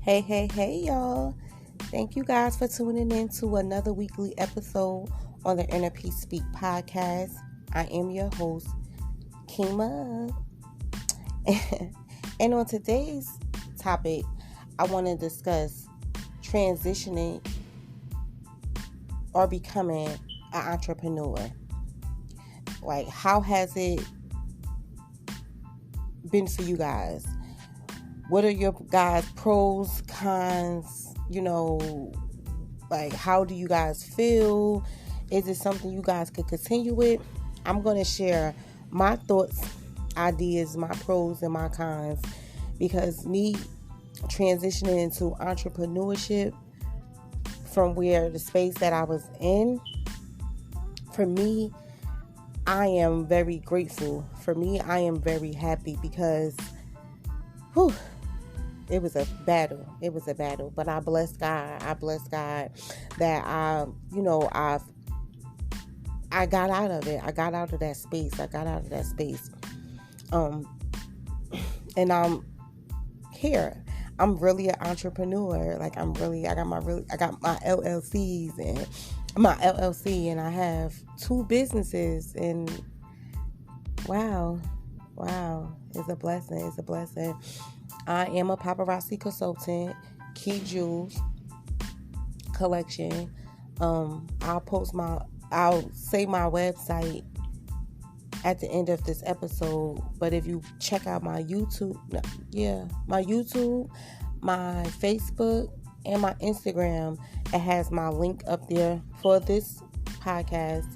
Hey, y'all. Thank you guys for tuning in to another weekly episode on the Inner Peace Speak podcast. I am your host, Kima. And on today's topic, I want to discuss transitioning or becoming an entrepreneur. Like, how has it been for you guys? What are your guys' pros, cons? Like, how do you guys feel? Is it something you guys could continue with? I'm going to share my thoughts, ideas, my pros and my cons, because me transitioning into entrepreneurship from where the space that I was in, for me, I am very grateful. For me, I am very happy because it was a battle. But I bless God. That I got out of it. I got out of that space. And I'm here. I'm really an entrepreneur. Like, I got my LLCs and my LLC, and I have 2 businesses, and wow, it's a blessing. I am a paparazzi consultant, Key Jewels collection. I'll say my website at the end of this episode, but if you check out my YouTube, my Facebook, and my Instagram, it has my link up there for this podcast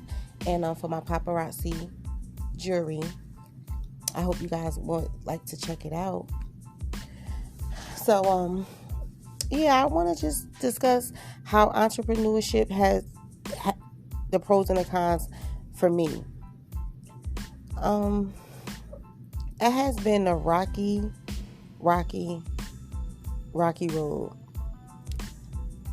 and for my paparazzi jewelry. I hope you guys would like to check it out. So, I want to just discuss how entrepreneurship has the pros and the cons for me. It has been a rocky road.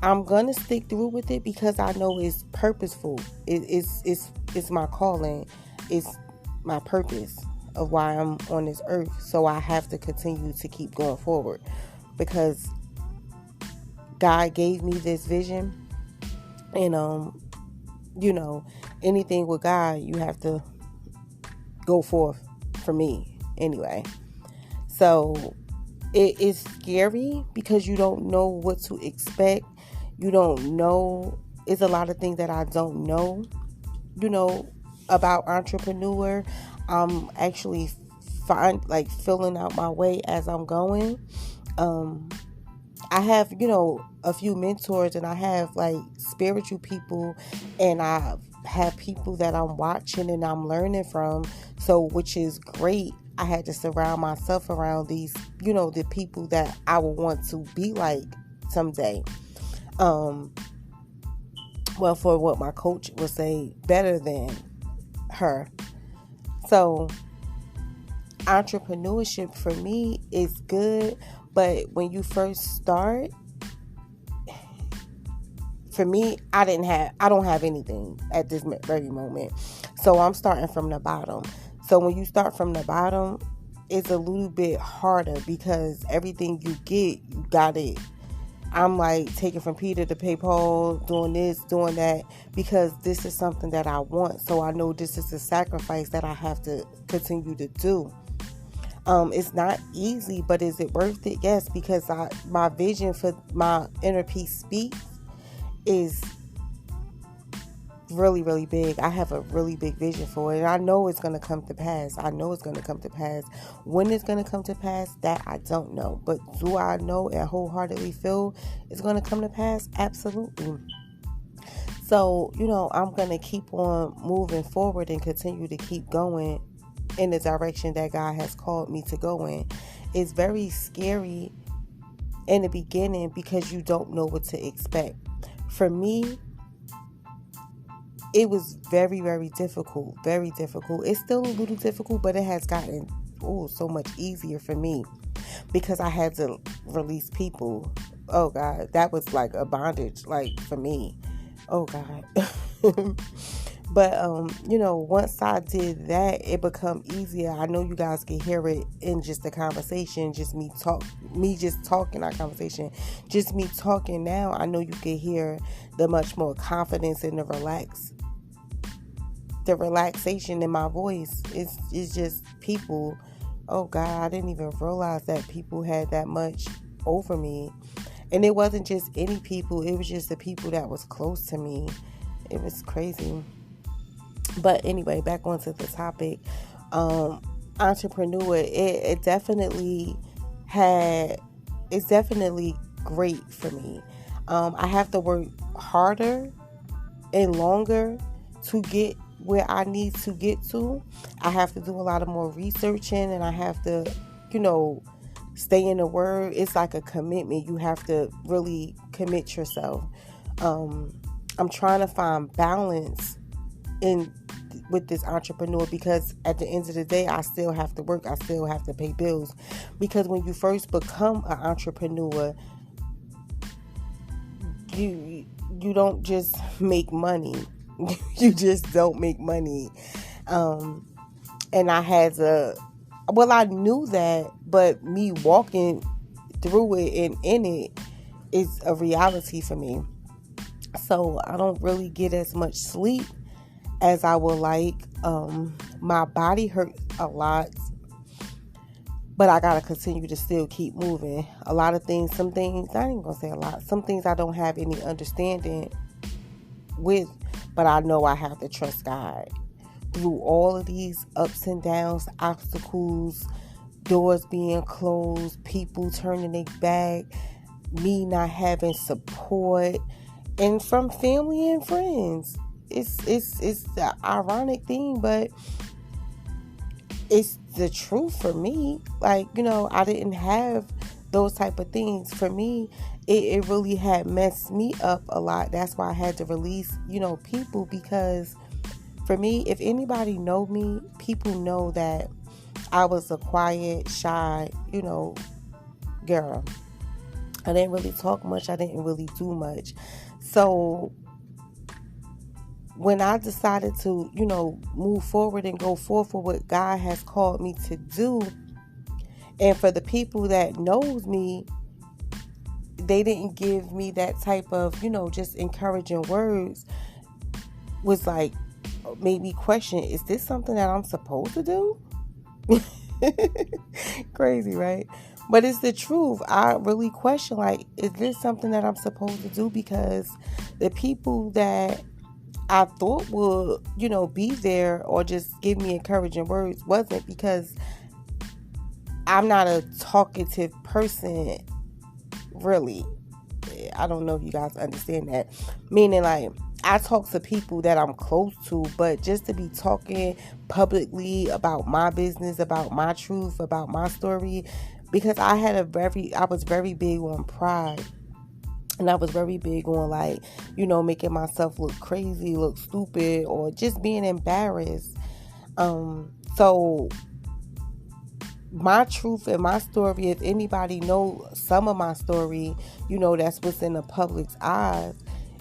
I'm gonna stick through with it because I know it's purposeful. It's my calling. It's my purpose of why I'm on this earth. So I have to continue to keep going forward because God gave me this vision, and anything with God, you have to go forth. For me, anyway. So it is scary because you don't know what to expect. You don't know. It's a lot of things that I don't know, about entrepreneur. I'm actually filling out my way as I'm going. I have, a few mentors, and I have spiritual people, and I have people that I'm watching and I'm learning from. So, which is great. I had to surround myself around these, the people that I would want to be like someday. For what my coach would say, better than her. So, entrepreneurship for me is good, but when you first start, for me, I don't have anything at this very moment. So I'm starting from the bottom. So when you start from the bottom, it's a little bit harder because everything you get, you got it. I'm taking from Peter to pay Paul, doing this, doing that, because this is something that I want. So I know this is a sacrifice that I have to continue to do. It's not easy, but is it worth it? Yes, because my vision for my Inner Peace Speaks is really, really big. I have a really big vision for it, and I know it's going to come to pass. When it's going to come to pass, that I don't know. But do I know and wholeheartedly feel it's going to come to pass? Absolutely. So, I'm going to keep on moving forward and continue to keep going in the direction that God has called me to go in. It's very scary in the beginning because you don't know what to expect. For me, it was very, very difficult. Very difficult. It's still a little difficult, but it has gotten so much easier for me because I had to release people. Oh God, that was like a bondage, for me. Oh God. But once I did that, it become easier. I know you guys can hear it in just the conversation, just me just talking, our conversation, just me talking now. I know you can hear the much more confidence and the relaxation in my voice. It's just people. Oh God, I didn't even realize that people had that much over me. And it wasn't just any people, it was just the people that was close to me. It was crazy. But anyway, back onto the topic. Entrepreneur, it's definitely great for me. I have to work harder and longer to get where I need to get to. I have to do a lot of more researching, and I have to, stay in the word. It's like a commitment. You have to really commit yourself. I'm trying to find balance with this entrepreneur, because at the end of the day, I still have to work. I still have to pay bills. Because when you first become an entrepreneur, you don't just make money. You just don't make money. And I knew that, but me walking through it and in it is a reality for me. So I don't really get as much sleep as I would like. My body hurts a lot, but I gotta continue to still keep moving. Some things, I ain't gonna say a lot, some things I don't have any understanding with, but I know I have to trust God through all of these ups and downs, obstacles, doors being closed, people turning their back, me not having support, and from family and friends. It's the ironic thing, but it's the truth for me. Like, I didn't have those type of things. For me, it really had messed me up a lot. That's why I had to release, people, because for me, if anybody know me, people know that I was a quiet, shy, girl. I didn't really talk much. I didn't really do much. So when I decided to, move forward and go forth for what God has called me to do, and for the people that knows me, they didn't give me that type of, just encouraging words, was like, made me question, is this something that I'm supposed to do? Crazy, right? But it's the truth. I really question, like, is this something that I'm supposed to do? Because the people that I thought would, be there or just give me encouraging words wasn't, because I'm not a talkative person, really. I don't know if you guys understand that. Meaning, like, I talk to people that I'm close to, but just to be talking publicly about my business, about my truth, about my story, because I was very big on pride. And I was very big on, like, making myself look crazy, look stupid, or just being embarrassed. So my truth and my story, if anybody know some of my story, that's what's in the public's eyes,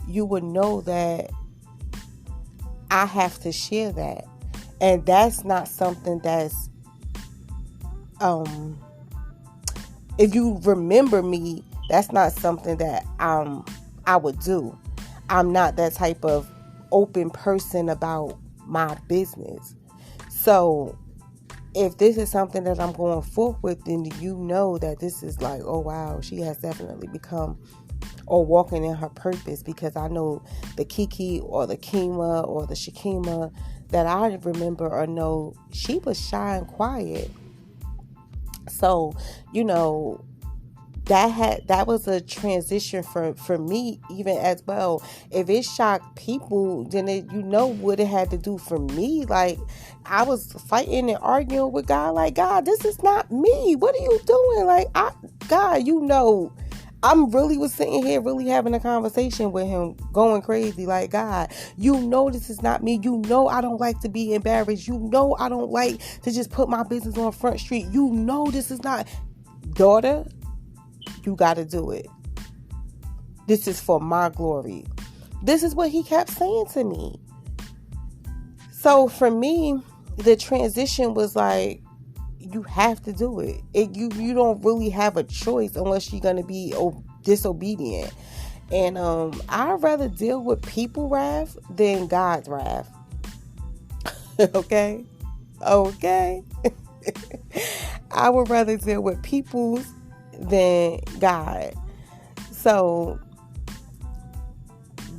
you would know that I have to share that. And that's not something that's, if you remember me, that's not something that I would do. I'm not that type of open person about my business. So if this is something that I'm going forth with, then that this is like, oh wow, she has definitely become or walking in her purpose, because I know the Kiki or the Kima or the Shakima that I remember or know, she was shy and quiet. So, that was a transition for me even as well. If it shocked people, then it, what it had to do for me. Like, I was fighting and arguing with God, like, God, this is not me. What are you doing? Like, God, I'm really was sitting here really having a conversation with him, going crazy, like, God, this is not me. I don't like to be embarrassed. I don't like to just put my business on Front Street. This is not, daughter, you got to do it. This is for my glory. This is what he kept saying to me. So for me, the transition was like, you have to do it. You don't really have a choice unless you're going to be disobedient. And I'd rather deal with people wrath than God's wrath. Okay? Okay? I would rather deal with people than God. So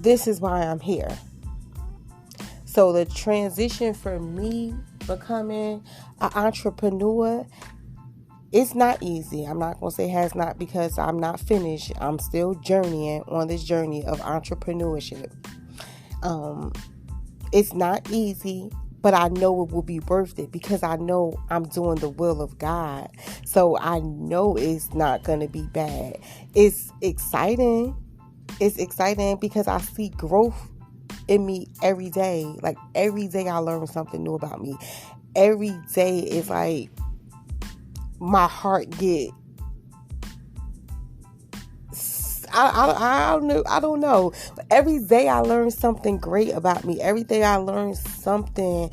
this is why I'm here. So the transition for me becoming an entrepreneur, it's not easy. I'm not going to say it has not, because I'm not finished. I'm still journeying on this journey of entrepreneurship. It's not easy, but I know it will be worth it because I know I'm doing the will of God. So I know it's not going to be bad. It's exciting. It's exciting because I see growth in me every day. Like every day I learn something new about me. Every day is like my heart get, I don't know. But every day I learn something great about me. Every day I learn something,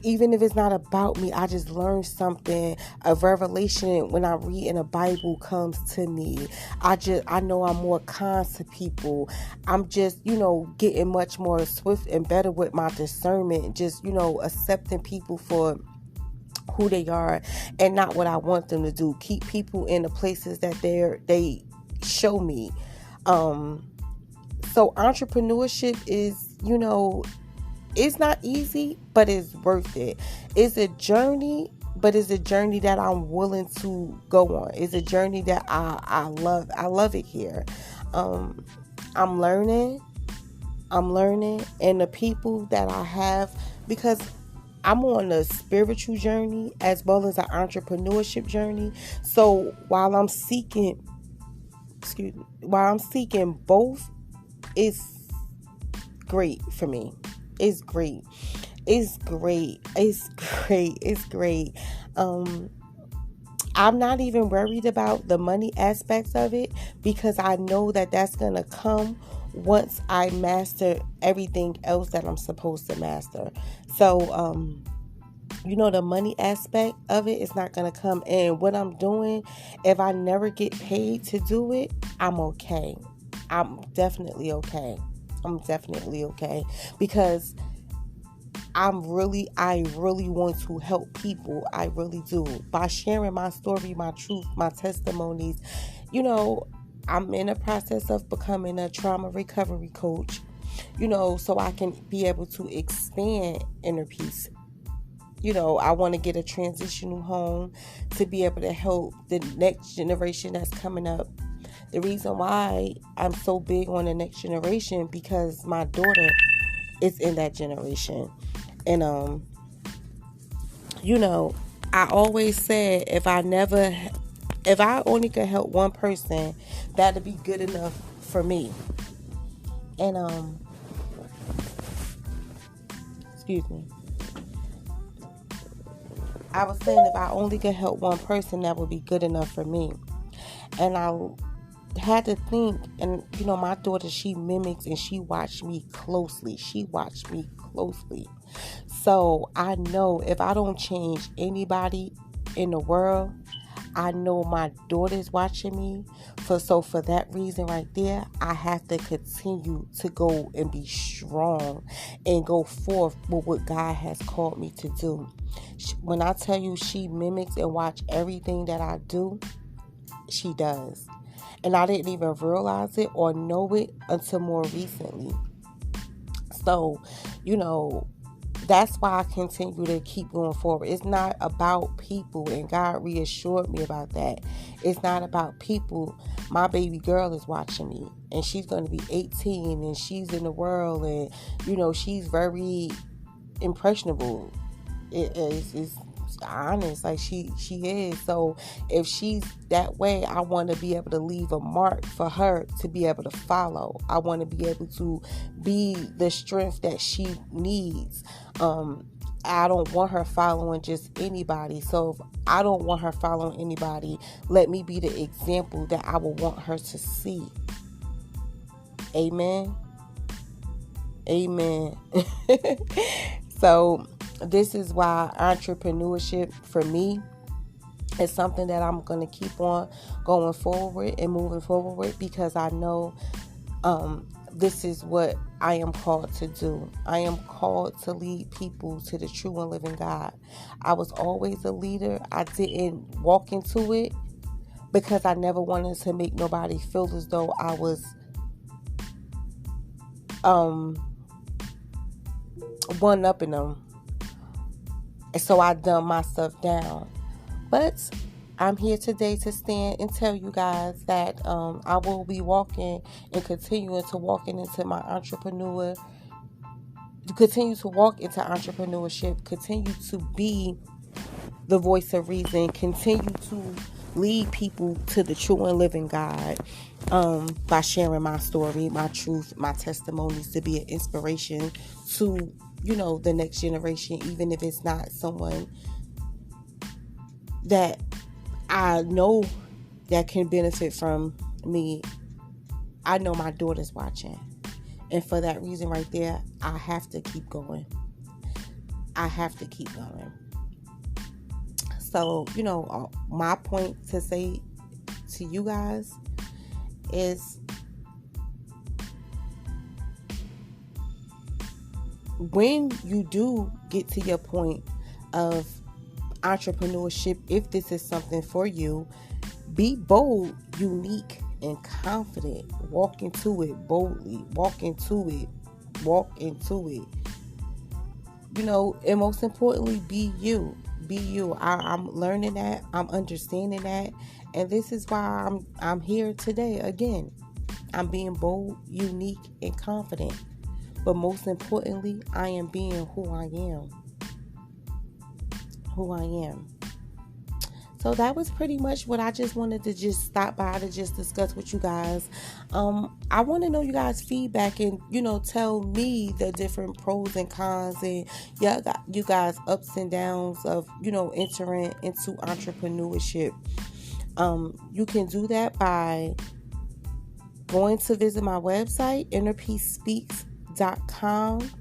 even if it's not about me, I just learn something. A revelation when I read in the Bible comes to me. I know I'm more kind to people. I'm just, getting much more swift and better with my discernment. Just, accepting people for who they are and not what I want them to do. Keep people in the places that they show me. So entrepreneurship is, it's not easy, but it's worth it. It's a journey, but it's a journey that I'm willing to go on. It's a journey that I love. I love it here. I'm learning, and the people that I have, because I'm on a spiritual journey as well as an entrepreneurship journey. So while I'm seeking both, it's great for me. It's great. I'm not even worried about the money aspects of it because I know that that's going to come once I master everything else that I'm supposed to master. So, the money aspect of it is not going to come. And what I'm doing, if I never get paid to do it, I'm okay. I'm definitely okay. Because I really want to help people. I really do. By sharing my story, my truth, my testimonies, I'm in the process of becoming a trauma recovery coach, so I can be able to expand inner peace. I want to get a transitional home to be able to help the next generation that's coming up. The reason why I'm so big on the next generation, because my daughter is in that generation. And, I always said if I only could help one person, that'd be good enough for me. And, excuse me. I was saying if I only could help one person, that would be good enough for me. And I had to think, and my daughter, she mimics and she watched me closely. So I know if I don't change anybody in the world, I know my daughter's watching me. So for that reason right there, I have to continue to go and be strong and go forth with what God has called me to do. When I tell you she mimics and watch everything that I do, she does. And I didn't even realize it or know it until more recently. So, that's why I continue to keep going forward. It's not about people, and God reassured me about that. It's not about people. My baby girl is watching me, and she's going to be 18, and she's in the world, and, she's very impressionable. It's honest, like she is. So if she's that way, I want to be able to leave a mark for her to be able to follow. I want to be able to be the strength that she needs. I don't want her following just anybody. So if I don't want her following anybody, let me be the example that I would want her to see. Amen. So this is why entrepreneurship for me is something that I'm going to keep on going forward and moving forward, because I know this is what I am called to do. I am called to lead people to the true and living God. I was always a leader. I didn't walk into it because I never wanted to make nobody feel as though I was one upping them. And so I dumb myself down. But I'm here today to stand and tell you guys that I will be walking and continuing to walking into my continue to walk into entrepreneurship, continue to be the voice of reason, continue to lead people to the true and living God, by sharing my story, my truth, my testimonies, to be an inspiration to, the next generation, even if it's not someone that I know that can benefit from me. I know my daughter's watching. And for that reason right there, I have to keep going. I have to keep going. So, my point to say to you guys is, when you do get to your point of entrepreneurship, if this is something for you, be bold, unique, and confident. Walk into it boldly. Walk into it. And most importantly, be you. Be you. I'm learning that. I'm understanding that. And this is why I'm here today again. I'm being bold, unique, and confident. But most importantly, I am being who I am. So that was pretty much what I just wanted to just stop by to just discuss with you guys. I want to know you guys' feedback and, tell me the different pros and cons and you guys' ups and downs of, entering into entrepreneurship. You can do that by going to visit my website, innerpeacespeaks.com,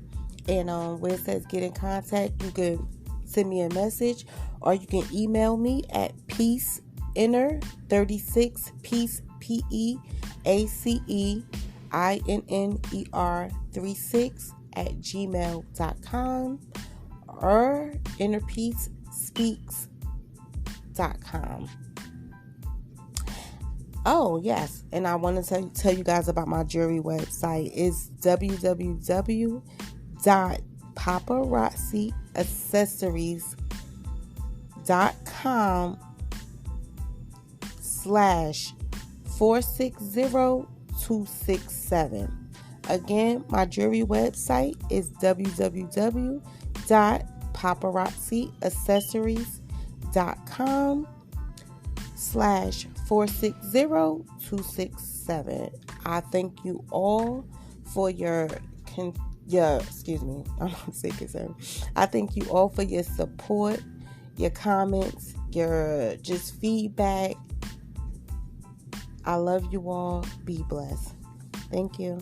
and where it says get in contact, you can send me a message, or you can email me at peaceinner36, peace, peaceinner36 at gmail.com, or innerpeacespeaks.com. Oh, yes. And I want to tell you guys about my jewelry website. It's www.paparazzieaccessories.com/460267. Again, my jewelry website is www.paparazzieaccessories.com/460267. I thank you all for I thank you all for your support, your comments, your just feedback. I love you all. Be blessed. Thank you.